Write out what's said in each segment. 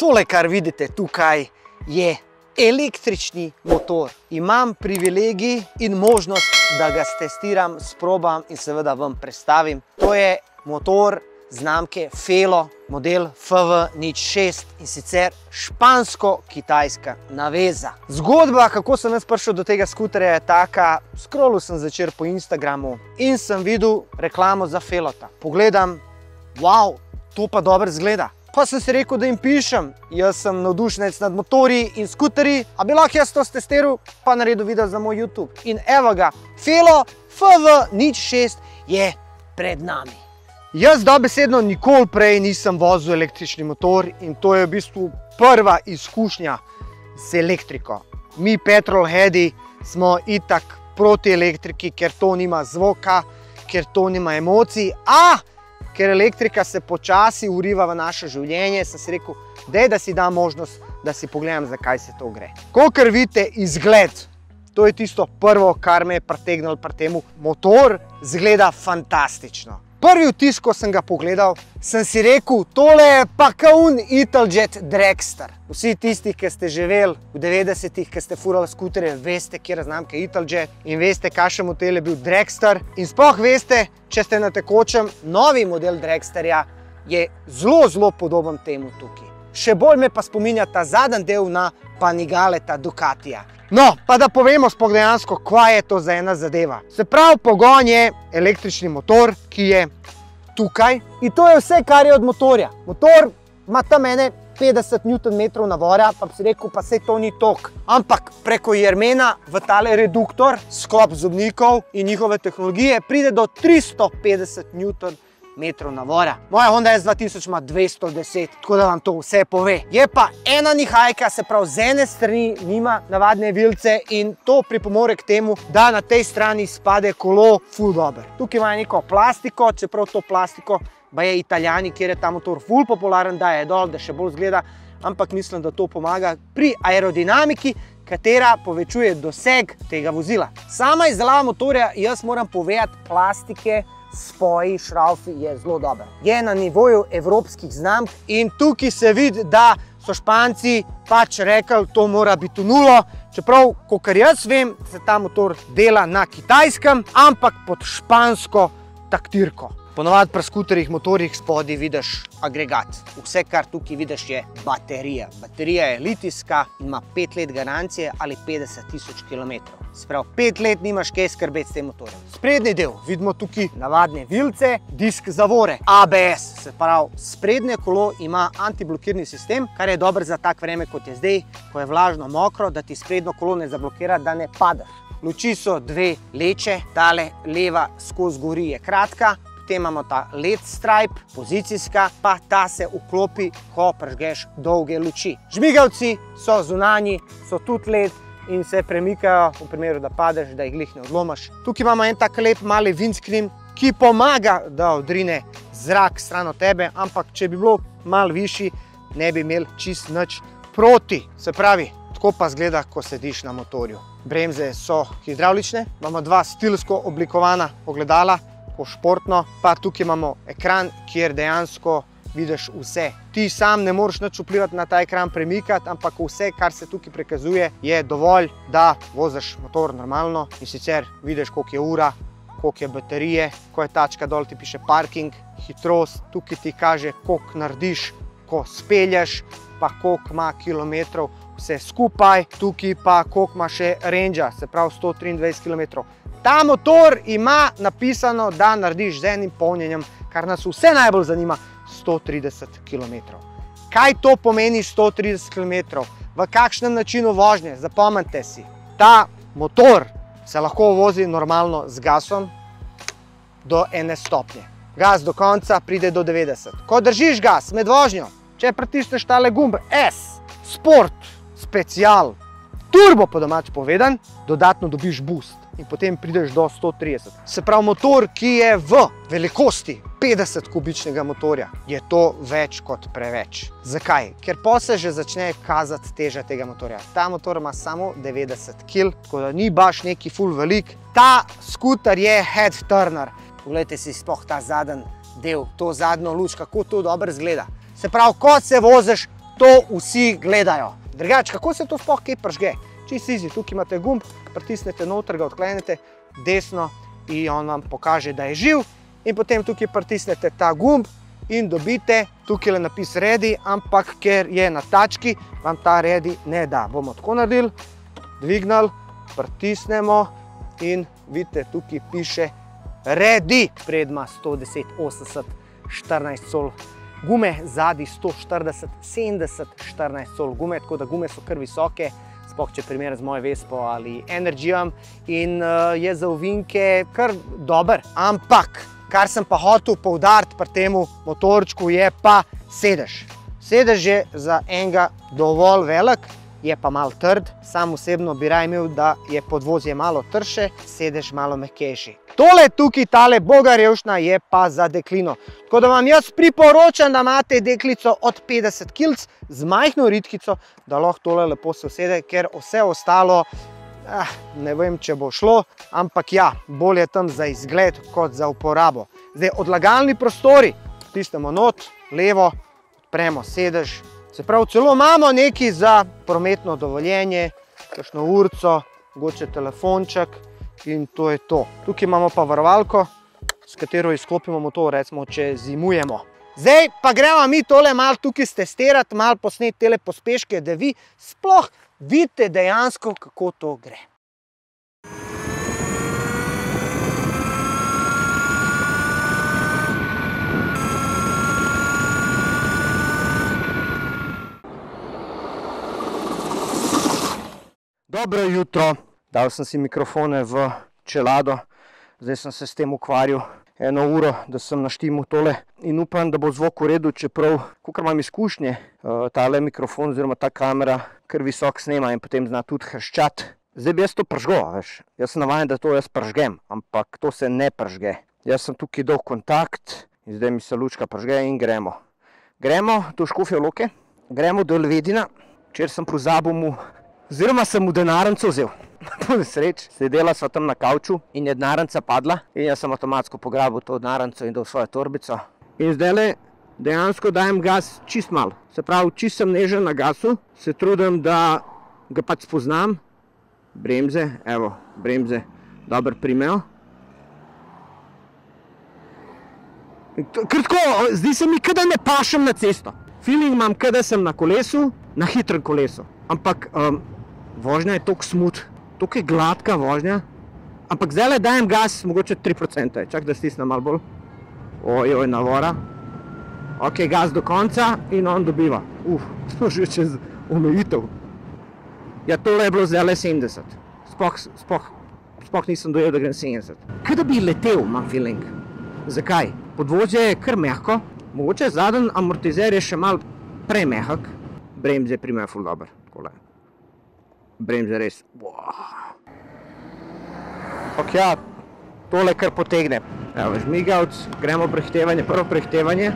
Tole, kar vidite tukaj, je električni motor. Imam privilegij in možnost, da ga testiram, sprobam in seveda vam predstavim. To je motor znamke Felo, model FV06 in sicer špansko-kitajska naveza. Zgodba, kako sem jaz prišel do tega skuterja, je taka. Scrollal sem zvečer po Instagramu in sem videl reklamo za Felota. Pogledam, wow, to pa dobro izgleda. Pa sem si rekel, da jim pišem. Jaz sem navdušenec nad motorji in skuterji, a bi lahko jaz to testiral, pa naredil video za moj YouTube. In evo ga, Felo FV06 je pred nami. Jaz dobesedno nikoli prej nisem vozil električni motor in to je v bistvu prva izkušnja z elektriko. Mi petrolheadi smo itak proti elektriki, ker to nima zvoka, ker to nima emocij, ker elektrika se počasi uriva v naše življenje, sem si rekel, da si dam možnost, da si pogledam, zakaj se to gre. Kakor vidite izgled, to je tisto prvo, kar me je pritegnilo pri temu. Motor izgleda fantastično. Prvi vtis, ko sem ga pogledal, sem si rekel, tole je pa kaun Italjet Dragster. Vsi tisti, ki ste živeli v 90-ih, ki ste furali skuterje, veste, kje je znamka Italjet in veste, kakšen model je bil Dragster. In sploh veste, če ste na tekočem, novi model Dragsterja je zelo podoben temu tukaj. Še bolj me pa spominja ta zadnji del na Panigaleta Ducatija. No, pa da povemo sploh dejansko, kva je to za ena zadeva. Se pravi, pogon je električni motor, ki je tukaj. In to je vse, kar je od motorja. Motor ima tam 50 Nm navora, pa bi si rekel, pa sej to ni tok. Ampak preko jermena v tale reduktor, sklop zobnikov in njihove tehnologije, pride do 350 Nm navora. Moja Honda S2000 ima 210, tako da vam to vse pove. Je pa ena nihajka, se pravi z ene strani nima navadne vilce in to pripomore k temu, da na tej strani spade kolo ful dober. Tukaj ima neko plastiko, čeprav to plastiko baje Italijani, kjer je ta motor ful popularen, da je dol, da še bolj zgleda, ampak mislim, da to pomaga pri aerodinamiki, katera povečuje doseg tega vozila. Sama izdelava motorja, jaz moram povedati, plastike, spoji, šraufi je zelo dober. Je na nivoju evropskih znamk in tukaj se vidi, da so Španci pač rekli, to mora biti v nulo, čeprav, kakor jaz vem, se ta motor dela na kitajskem, ampak pod špansko taktirko. Ponovadi pri skuterjih, motorjih spodaj vidiš agregat. Vse, kar tukaj vidiš, je baterija. Baterija je litijska, ima 5 let garancije ali 50 000 km. Se pravi, 5 let nimaš kaj skrbeti s tem motorjem. Sprednji del, vidimo tukaj navadne vilce, disk zavore, ABS, se pravi, sprednje kolo ima antiblokirni sistem, kar je dober za tak vreme, kot je zdaj, ko je vlažno, mokro, da ti sprednjo kolo ne zablokira, da ne padaš. Luči so dve leče, tale leva skozi gori je kratka, potem imamo ta LED stripe, pozicijska, pa ta se vklopi, ko prižgeš dolge luči. Žmigavci so zunanji, so tudi LED in se premikajo v primeru, da padeš, da jih glih ne odlomaš. Tukaj imamo en tak lep mali windscreen, ki pomaga, da odrine zrak stran od tebe, ampak če bi bilo malo višji, ne bi imeli čist nič proti. Se pravi, tako pa zgleda, ko sediš na motorju. Bremze so hidravlične, imamo dva stilsko oblikovana ogledala, športno, pa tukaj imamo ekran, kjer dejansko vidiš vse. Ti sam ne moreš nič vplivati na ta ekran premikati, ampak vse, kar se tukaj prikazuje, je dovolj, da voziš motor normalno in sicer vidiš, koliko je ura, koliko je baterije, ko je tačka dol, ti piše parking, hitrost, tukaj ti kaže, koliko narediš, ko spelješ, pa koliko ima kilometrov vse skupaj, tukaj pa koliko ima še range, se pravi 123 km. Ta motor ima napisano, da narediš z enim polnjenjem, kar nas vse najbolj zanima, 130 km. Kaj to pomeni 130 km? V kakšnem načinu vožnje? Zapomnite si, ta motor se lahko vozi normalno z gasom do 1 stopnje. Gas do konca pride do 90. Ko držiš gas med vožnjo, če pritisneš tale gumb S, Sport, Special, Turbo po domač povedan, dodatno dobiš boost in potem prideš do 130. Se pravi, motor, ki je v velikosti 50 kubičnega motorja, je to več kot preveč. Zakaj? Ker pa se že začne kazati teža tega motorja. Ta motor ima samo 90 kg, tako da ni baš neki ful velik. Ta skuter je head turner. Poglejte si sploh ta zadnji del, to zadnjo luč, kako to dobro izgleda. Se pravi, ko se voziš, to vsi gledajo. Drugače, kako se to sploh kaj pržge? Čisto easy, tukaj imate gumb, pritisnete noter, ga odklenete desno in on vam pokaže, da je živ. In potem tukaj pritisnete ta gumb in dobite tukaj napis ready, ampak ker je na tački, vam ta ready ne da. Bomo tako naredili, dvignili, pritisnemo in vidite, tukaj piše ready. Predma 110, 80, 14 sol gume, zadnji 140, 70, 14 sol gume, tako da gume so kar visoke, sploh če primer z moje Vespo ali Energyjem in je za ovinke kar dober. Ampak, kar sem pa hotel poudariti pri temu motorčku, je pa sedež. Sedež je za enega dovolj velik, je pa malo trd. Sam osebno bi raje imel, da je podvozje malo trše, sedež malo mehkejši. Tole tukaj, tale bogarevšna je pa za deklino. Tako da vam jaz priporočam, da imate deklico od 50 kg z majhno ritkico, da lahko tole lepo se usede, ker vse ostalo, ne vem, če bo šlo, ampak ja, bolje tam za izgled kot za uporabo. Zdaj, odlagalni prostori, stisnemo not, levo, odpremo sedež. Se pravi, celo imamo nekaj za prometno dovoljenje, kakšno urico, mogoče telefonček in to je to. Tukaj imamo pa varovalko, s katero izklopimo motor, recimo, če zimujemo. Zdaj pa gremo mi tole malo tukaj stestirati, malo posneti tele pospeške, da vi sploh vidite dejansko, kako to gre. Dobro jutro. Dal sem si mikrofone v čelado, zdaj sem se s tem ukvarjal 1 uro, da sem naštimil tole in upam, da bo zvok v redu, čeprav, kakor imam izkušnje, tale mikrofon oziroma ta kamera kar visok snema in potem zna tudi hrščati. Zdaj bi jaz to pržgal, veš. Jaz sem navajen, da to jaz pržgem, ampak to se ne pržge. Jaz sem tukaj dal kontakt in zdaj mi se lučka pržge in gremo. Gremo do Škofje Loke, gremo do Elvedina, včeraj sem pozabil mu, oziroma sem mu denarnico vzel. Po nesreč, sedela sva tam na kavču in je denarnica padla in jaz sem avtomatsko pograbil to denarnico in dal svojo torbico. In zdajle dejansko dajem gas čist malo. Se pravi, čist sem nežen na gasu, se trudim, da ga pač spoznam. Bremze, evo, bremze dobro primejo. Ker tako, zdi se mi, kada ne pašem na cesto. Feeling imam, kada sem na kolesu, na hitrem kolesu. Ampak vožnja je toliko smut, toliko je gladka vožnja. Ampak zdajle dajem gas, mogoče 3%. Čak da stisnem malo bolj. Ojoj, navora. Ok, gas do konca in on dobiva. Smo že čez omejitev. Ja, tole je bilo zdajle 70. Sploh nisem dojel, da grem 70. Kaj da bi letel, imam feeling. Zakaj? Podvozje je kar mehko. Mogoče zadnji amortizer je še malo premehak. Bremze primejo ful dober. Bremze res. Ok, ja, tole kar potegne. Evo, žmigavc, gremo prehitevanje, prvo prehitevanje.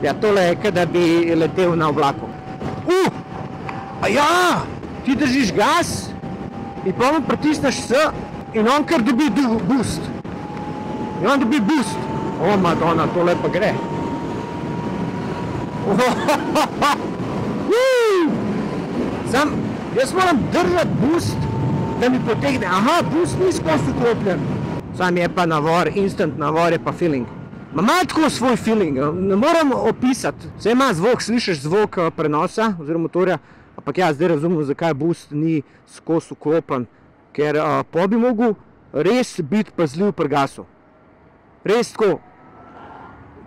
Ja, tole je, kada bi letel na oblaku. A ja, ti držiš gas in potem pritisneš S in on kar dobi boost. In on dobi boost. O, Madonna, tole pa gre. Sam, jaz moram držati boost, da mi potegne. Aha, boost ni skozi vklopljen. Sam je pa navor, instant navor je pa feeling. Ima tako svoj feeling, ne moram opisati. Vse ima zvok, slišiš zvok prenosa oziroma motorja, ampak ja, zdaj razumem, zakaj boost ni skozi vklopljen. Ker pa bi mogel res biti pazljiv pri gasu. Res tako.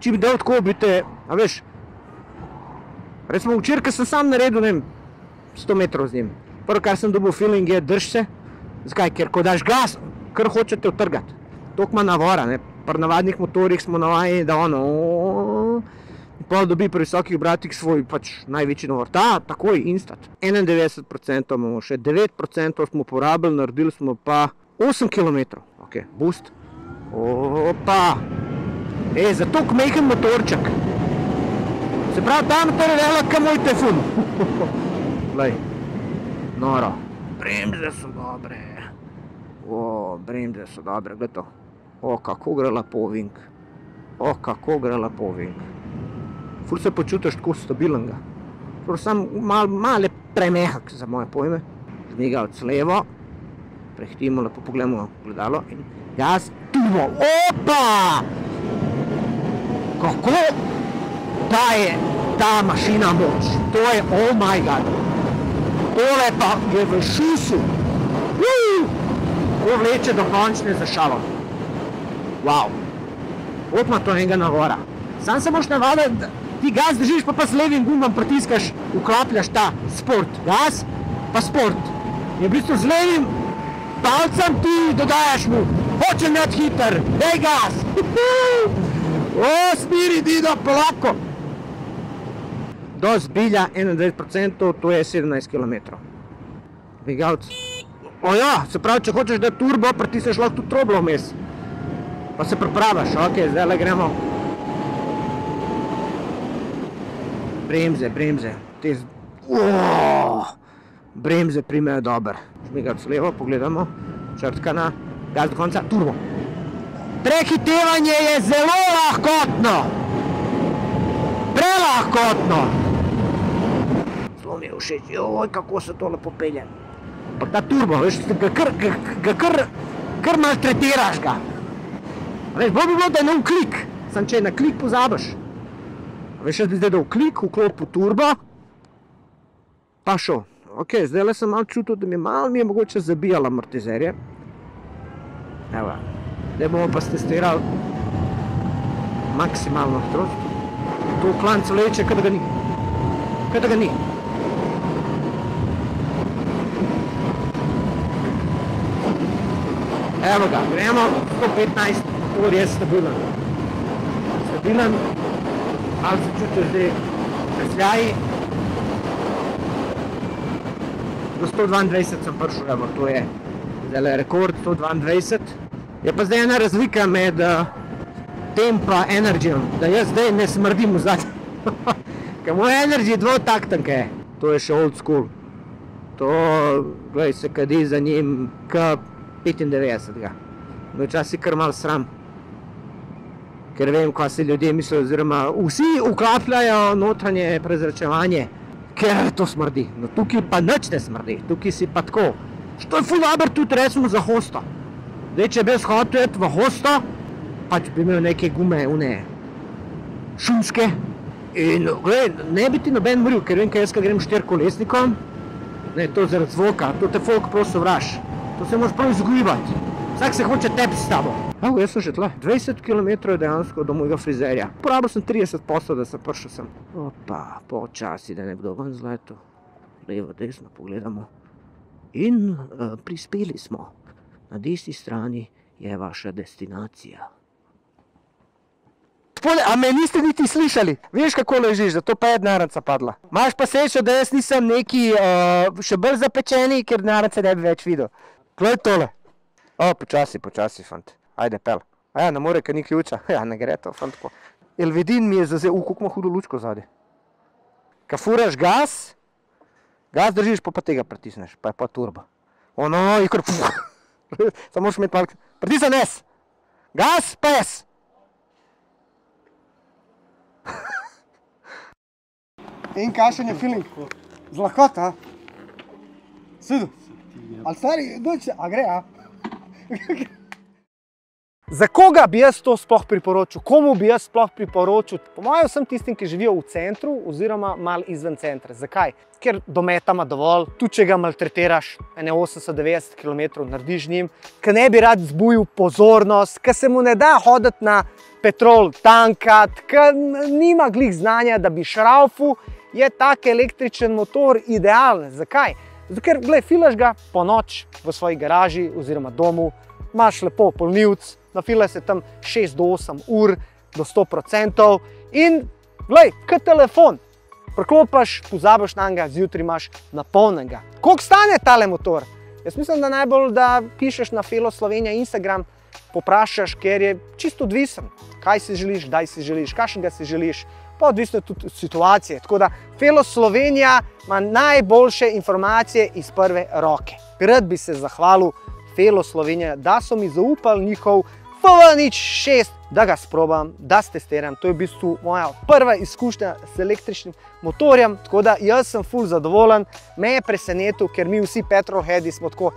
Če bi dal tako, bi te, a veš, recimo včeraj, ko sem sam naredil, ne vem, 100 metrov z njim. Prvo, kar sem dobil feeling, je drž se. Zakaj? Ker ko daš gas, kar hočete utrgati. Toliko ima navora, ne. Pri navadnih motorjih smo navajeni, da ono in pol dobi pri visokih obratih svoj pač največji navor. Takoj, instant. 91% imamo še, 9% smo porabili, naredili smo pa 8 km. Ok, boost. Opa! Za toliko majhen motorček. Se pravi, ta motor je velik, kot moj telefon. Glej, noro. Bremze so dobre. Bremze so dobre, gled to. Kako gre lepo vink. Kako gre lepo vink. ful se počutiš tako stabilnega. Sam malo premehak za moje pojme. Žmigavc levo, prehitimo, lepo pogledamo gledalo in gas, turbo, opa! Kako daje ta mašina moč? To je, oh my god! Tole pa je v šusu! To vleče do končne za šalo. Wow! Opma to enega navora. Sam se moš navaditi, da ti gas držiš, pa s levim gumom pritiskaš, vklapljaš ta sport. Gas, pa sport. In v bistvu z levim palcem ti dodajaš mu, hoče imeti hiter, daj gas. O, smiri, Dido, polako. Do zbilja 21%, to je 17 km. Žmigavc. O ja, se pravi, če hočeš da turbo, pritisneš lahko tudi troblo vmes. Pa se pripravaš, ok, zdaj le gremo. Bremze. Bremze primejo dober. Žmigavc levo, pogledamo. Črtkana, gas do konca, turbo. Prehitevanje je zelo lahkotno. Prelahkotno. Zelo mi je všeč, joj, kako se to lepo pelje. Pa ta turbo, veš, ga kar maltretiraš ga. Veš, bolj bi bilo, da je nov klik, sam če na klik pozabiš. Veš, jaz bi zdaj dal klik, vklopil turbo, pa šel. Ok, zdaj le sem malo čutil, da mi je mogoče zabijala amortizerje. Evo, zdaj bomo pa stestirali maksimalno hitrost. To v klancu leče, kaj da ga ni. Evo ga, gremo, 115, to je stabilen. Stabilen, ali se čutiš zdaj presljaji. Do 122 sem prišel, evo, to je zdaj rekord, 122. Je pa zdaj ena razlika med tem pa Energyjem, da jaz zdaj ne smrdim v zadnji. Ker moj Energy dvotaktanka je, to je še old school. To, gledaj, se kadi za njim K95. Včasih kar malo sram. Ker vem, kaj si ljudje mislijo, oziroma vsi vklapljajo notranje prezračevanje, ker to smrdi. No tukaj pa nič ne smrdi, tukaj si pa tako. Što je ful dober tudi recimo za hosto. Zdaj, če bi jaz hotel iti v hosto, pač bi imel neke gume, šumske. In gledaj, ne bi ti noben mril, ker vem, kaj jaz, kad grem štirikolesnikom, ne, to zaradi zvoka, to te folk prosto vraš. To se moraš prav izgibati. Vsak se hoče tepi s tabo. Evo, jaz sem že tle. 20 km je dejansko do mojega frizerja. Porabil sem 30%, da sem prišel sem. Opa, počasi, da ne bodo ven zletel. Levo, desno, pogledamo. In prispeli smo. Na desni strani je vaša destinacija. A me niste niti slišali? Veš, kako ležiš, zato pa je denarnica padla. Imaš pa srečo, da jaz nisem neki še bolj zapečeni, ker denarnice ne bi več videl. Glej tole. O, počasi, fant. Ajde, pel. A ja, ne more, ker ni ključa. Ja, ne gre to, fant. Elvedin mi je zazel, kako ima hudo lučko zadaj. Ka furaš gas držiš, pa tega pritisneš, pa je pa turbo. Ono, je kar samo moraš imeti malo... Pritisnen S. Gas, pa S. In kakšen je feeling? Z lahkota, Sidu? Ali stari, doče, a gre, a? Za koga bi jaz to sploh priporočil? Komu bi jaz sploh priporočil? Po mojem vsem tistim, ki živijo v centru oziroma malo izven centra. Zakaj? Ker dometa ima dovolj, tudi če ga maltretiraš, 80-90 km narediš njim, ker ne bi rad zbujil pozornost, ker se mu ne da hoditi na petrol tankat, ker nima glih znanja, da bi šraufu, je tak električen motor idealen. Zakaj? Zato ker, glej, filaš ga po noč v svoji garaži oziroma domu, imaš lepo polnilc, nafila se tam 6 do 8 ur do 100% in, glej, kot telefon, preklopaš, pozabiš na njega, zjutraj imaš napolnjenega. Koliko stane tale motor? Jaz mislim, da najbolj, da pišeš na Felo Slovenija Instagram, poprašaš, ker je čisto odvisen, kaj si želiš, kdaj si želiš, kakšnega si želiš, pa odvisno tudi od situacije. Tako da Felo Slovenija ima najboljše informacije iz prve roke. Rad bi se zahvalil Felo Slovenija, da so mi zaupali njihov FV06, da ga sprobam, da testiram. To je v bistvu moja prva izkušnja s električnim motorjem, tako da jaz sem ful zadovoljen. Me je presenetil, ker mi vsi petrolheadi smo tako,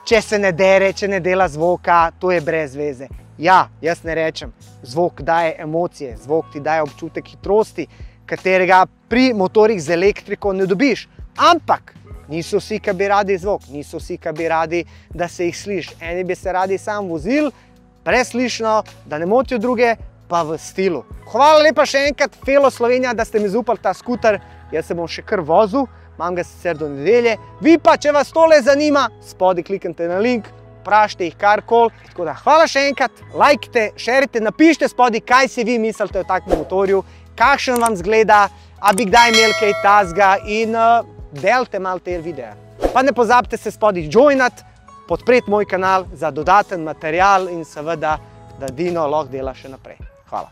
če se ne dere, če ne dela zvoka, to je brez veze. Ja, jaz ne rečem, zvok daje emocije, zvok ti daje občutek hitrosti, katerega pri motorjih z elektriko ne dobiš. Ampak niso vsi, ki bi radi zvok, niso vsi, ki bi radi, da se jih sliši. Eni bi se radi sam vozil, preslišno, da ne motijo druge, pa v stilu. Hvala lepa še enkrat, Felo Slovenija, da ste mi zaupali ta skuter. Jaz se bom še kar vozil, imam ga sicer do nedelje. Vi pa, če vas tole zanima, spodaj kliknite na link, vprašajte jih karkoli. Tako da hvala še enkrat, lajkite, šerite, napišite spodaj, kaj si vi mislite o takem motorju, kakšen vam zgleda, a bi kdaj imeli kaj tazga in delite malo te videa. Pa ne pozabite se spodaj joinati, podpreti moj kanal za dodaten material in seveda, da Dino lahko dela še naprej. Hvala.